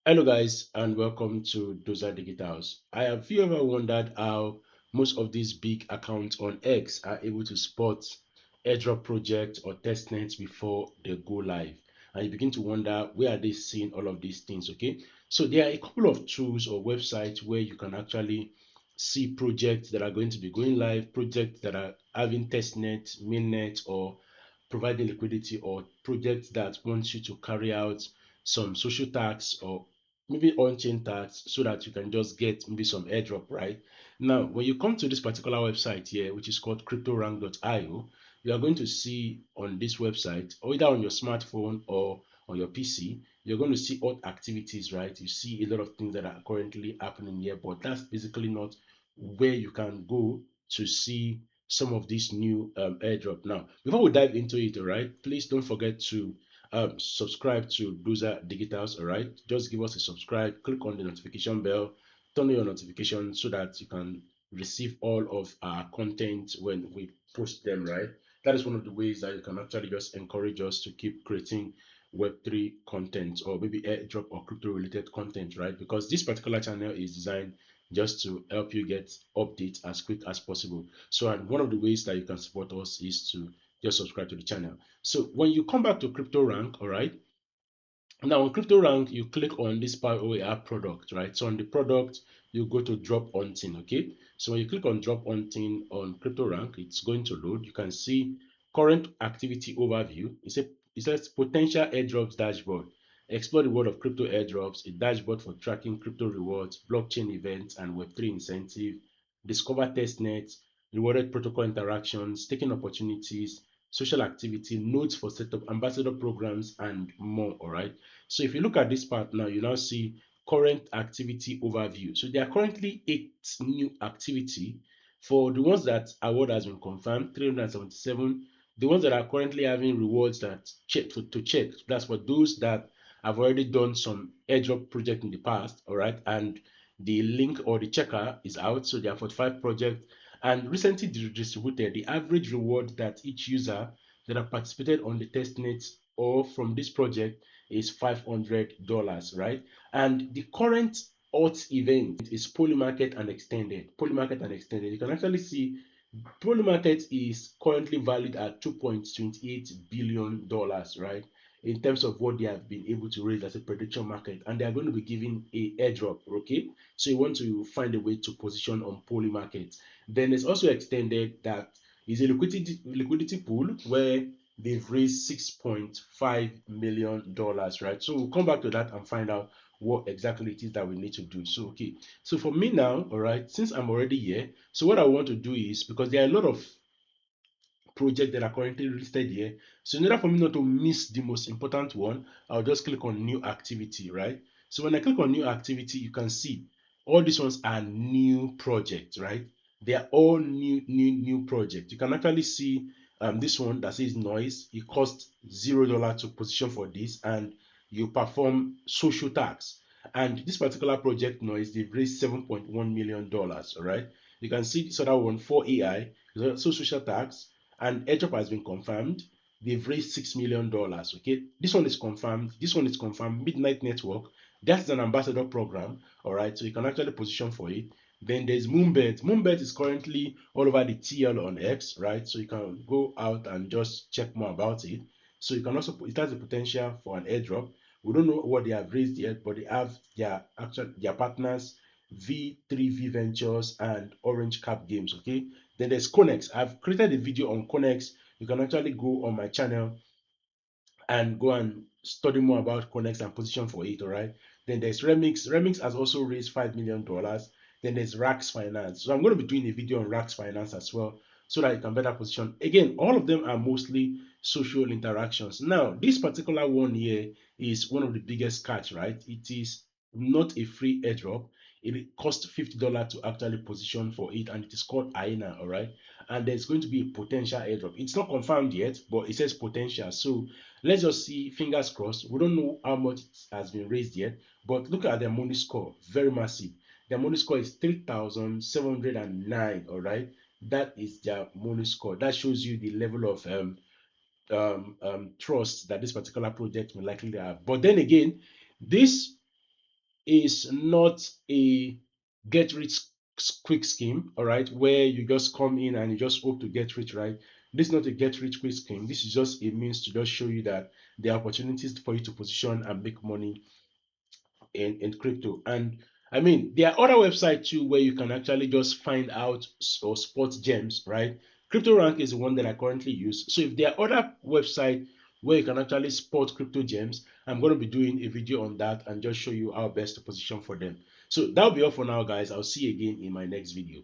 Hello, guys, and welcome to Dozer Digitals. Have you ever wondered how most of these big accounts on X are able to spot airdrop projects or testnets before they go live? And you begin to wonder where are they seeing all of these things? Okay, so there are a couple of tools or websites where you can actually see projects that are going to be going live, projects that are having testnet, mainnet, or providing liquidity, or projects that want you to carry out some social tasks or maybe on-chain tasks so that you can just get maybe some airdrop, right? Now, when you come to this particular website here, which is called CryptoRank.io, you are going to see on this website, or either on your smartphone or on your PC, you're going to see all activities, right? You see a lot of things that are currently happening here, but that's basically not where you can go to see some of these new airdrop. Now, before we dive into it, all right, please don't forget to subscribe to Dozer Digitals. All right, just give us a subscribe, click on the notification bell, turn on your notifications so that you can receive all of our content when we post them. Right, that is one of the ways that you can actually just encourage us to keep creating Web3 content or maybe airdrop or crypto related content, right? Because this particular channel is designed just to help you get updates as quick as possible. So, and one of the ways that you can support us is to just subscribe to the channel. So when you come back to CryptoRank, all right, now on CryptoRank, you click on this Power OER product, right? So on the product, you go to drop hunting, okay? So when you click on drop hunting on CryptoRank, it's going to load. You can see current activity overview. It says potential airdrops dashboard. Explore the world of crypto airdrops, a dashboard for tracking crypto rewards, blockchain events, and Web3 incentive. Discover testnets, rewarded protocol interactions, taking opportunities, social activity, notes for setup, ambassador programs, and more. All right. So if you look at this part now, you now see current activity overview. So there are currently 8 new activity. For the ones that award has been confirmed, 377. The ones that are currently having rewards that check to check. That's for those that have already done some airdrop project in the past, all right, and the link or the checker is out. So there are 45 projects and recently distributed. The average reward that each user that have participated on the testnet or from this project is $500, right? And the current hot event is Polymarket and Extended. Polymarket and Extended. You can actually see Polymarket is currently valued at $2.28 billion, right? In terms of what they have been able to raise as a prediction market, and they are going to be giving a airdrop. Okay, so you want to find a way to position on Polymarket. Then it's also extended that is a liquidity pool where they've raised $6.5 million, right? So we'll come back to that and find out what exactly it is that we need to do. So okay, so for me now, all right, since I'm already here, so what I want to do is, because there are a lot of projects that are currently listed here, so in order for me not to miss the most important one, I'll just click on new activity, right? So when I click on new activity, you can see all these ones are new projects, right? They are all new projects. You can actually see this one that says noise. It costs $0 to position for this, and you perform social tax. And this particular project noise, they've raised $7.1 million. All right, you can see this other one for AI, so social tax, and Airdrop has been confirmed. They've raised $6 million. Okay, this one is confirmed. This one is confirmed. Midnight Network. That's an ambassador program. All right, so you can actually position for it. Then there's Moonbet. Moonbet is currently all over the TL on X, right? So you can go out and just check more about it. So you can also it has the potential for an airdrop. We don't know what they have raised yet, but they have their partners, V3V Ventures and Orange Cap Games. Okay. Then there's Connex. I've created a video on Connex. You can actually go on my channel and go and study more about Connex and position for it. All right. Then there's Remix. Remix has also raised $5 million. Then there's Rax Finance. So I'm going to be doing a video on Rax Finance as well, so that you can better position. Again, all of them are mostly social interactions. Now, this particular one here is one of the biggest catch, right? It is not a free airdrop. It costs $50 to actually position for it, and it is called Aina. All right. And there's going to be a potential airdrop. It's not confirmed yet, but it says potential. So let's just see, fingers crossed. We don't know how much has been raised yet, but look at their money score, very massive. Their money score is 3,709. All right, that is their money score. That shows you the level of trust that this particular project will likely have. But then again, this is not a get rich quick scheme, all right, where you just come in and you just hope to get rich, right? This is not a get rich quick scheme. This is just a means to just show you that there are opportunities for you to position and make money in crypto. And I mean, there are other websites too where you can actually just find out or spot gems, right? CryptoRank is the one that I currently use. So if there are other websites where you can actually spot crypto gems, I'm going to be doing a video on that and just show you how best to position for them. So that'll be all for now, guys. I'll see you again in my next video.